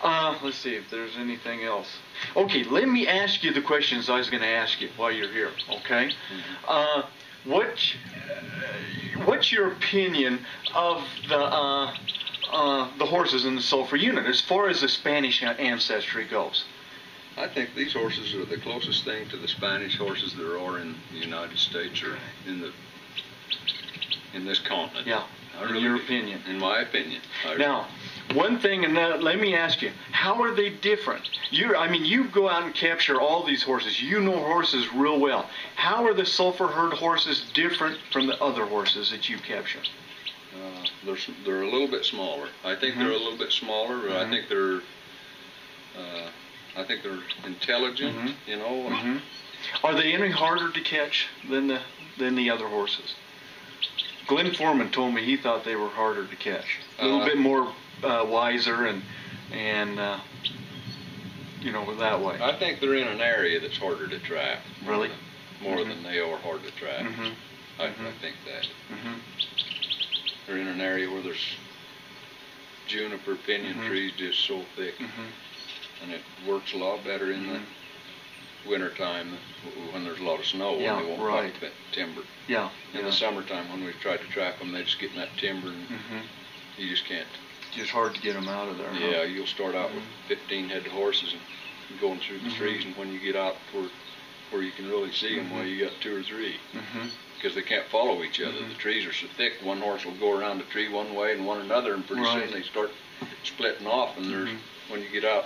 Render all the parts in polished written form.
Let's see if there's anything else. Okay, let me ask you the questions I was going to ask you while you're here. Okay, what's your opinion of the horses in the Sulphur unit as far as the Spanish ancestry goes? I think these horses are the closest thing to the Spanish horses there are in the United States or in this continent. Yeah, in your opinion. In my opinion. Now, one thing, and let me ask you, how are they different? You go out and capture all these horses. You know horses real well. How are the Sulphur herd horses different from the other horses that you capture? They're a little bit smaller. I think they're a little bit smaller. But I think they're intelligent. You know. Are they any harder to catch than the other horses? Glenn Foreman told me he thought they were harder to catch. A little bit more wiser and that way. I think they're in an area that's harder to trap. Really? More than they are hard to trap. I think that. They're in an area where there's juniper pinyon trees just so thick, and it works a lot better in the wintertime when there's a lot of snow and they won't cut that timber. In the summertime when we've tried to trap them, they just get in that timber and you just can't. Just hard to get them out of there. Yeah, you'll start out with 15 head of horses and going through the trees, and when you get out where you can really see them, well, you got 2 or 3. Because they can't follow each other. The trees are so thick, one horse will go around the tree one way and one another, and pretty soon they start splitting off, and there's when you get out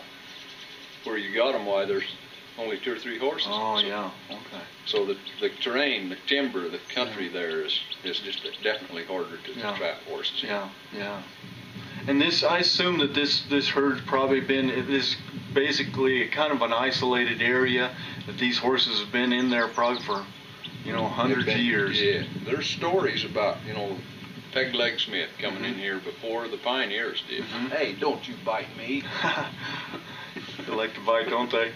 where you got them, why there's only 2 or 3 horses. Oh, so, yeah, okay. So the terrain, the timber, the country there is just definitely harder to trap horses in. Yeah. And I assume that this herd's probably been, this basically kind of an isolated area, that these horses have been in there probably for, hundreds of years. Yeah, there's stories about, Peg Leg Smith coming in here before the pioneers did. Hey, don't you bite me. They like to bite, don't they?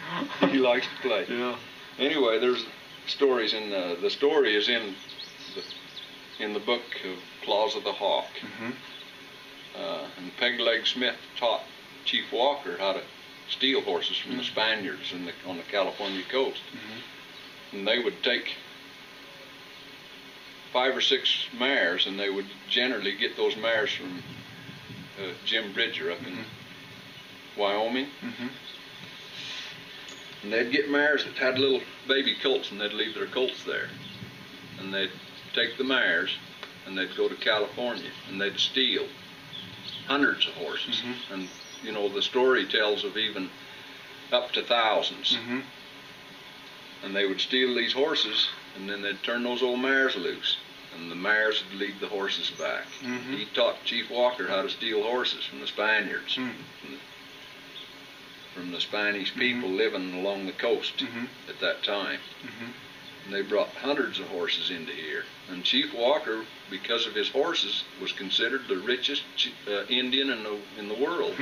He likes to play. Yeah. Anyway, there's stories in the story is in the book of Claws of the Hawk. And Peg Leg Smith taught Chief Walker how to steal horses from the Spaniards on the California coast. And they would take 5 or 6 mares, and they would generally get those mares from Jim Bridger up in Wyoming. And they'd get mares that had little baby colts, and they'd leave their colts there. And they'd take the mares, and they'd go to California, and they'd steal hundreds of horses. And, the story tells of even up to thousands. And they would steal these horses, and then they'd turn those old mares loose, and the mares would lead the horses back. He taught Chief Walker how to steal horses from the Spaniards, from the Spanish people living along the coast at that time. And they brought hundreds of horses into here. And Chief Walker, because of his horses, was considered the richest Indian in the world.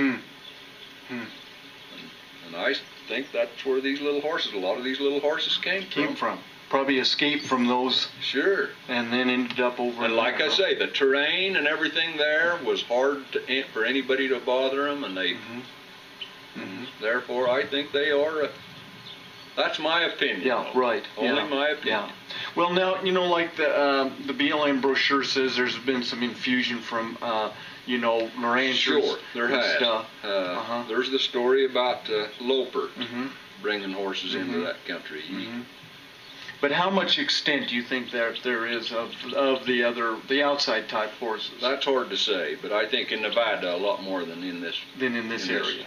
And I think that's where these little horses, a lot of these little horses came from. Probably escaped from those. Sure. And then ended up over. And like I say, the terrain and everything there was hard for anybody to bother them, and they. Therefore, I think they are. That's my opinion. Yeah, right. Only my opinion. Yeah. Well, now like the BLM brochure says, there's been some infusion from ranchers. Sure, there has. Stuff. There's the story about Loper bringing horses into that country. But how much extent do you think there is of the outside type horses? That's hard to say, but I think in Nevada a lot more than in this area.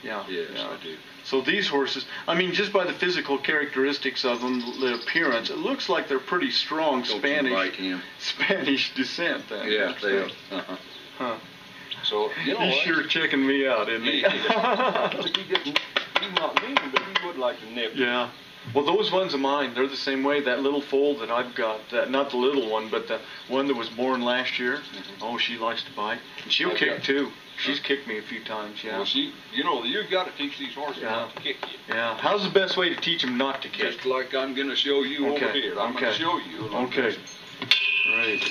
Yeah. Yes, I do. So these horses, just by the physical characteristics of them, the appearance, it looks like they're pretty strong Spanish descent. Then. Yeah, they are. So he's sure checking me out, isn't he? He's not mean, but he would like to nip. Yeah. Well, those ones of mine, they're the same way. That little foal that I've got, not the little one, but the one that was born last year. Oh, she likes to bite. And she'll kick too. She's kicked me a few times, yeah. Well, you've got to teach these horses not to kick you. Yeah. How's the best way to teach them not to kick? Just like I'm going to show you over here. I'm going to show you. Okay. Great.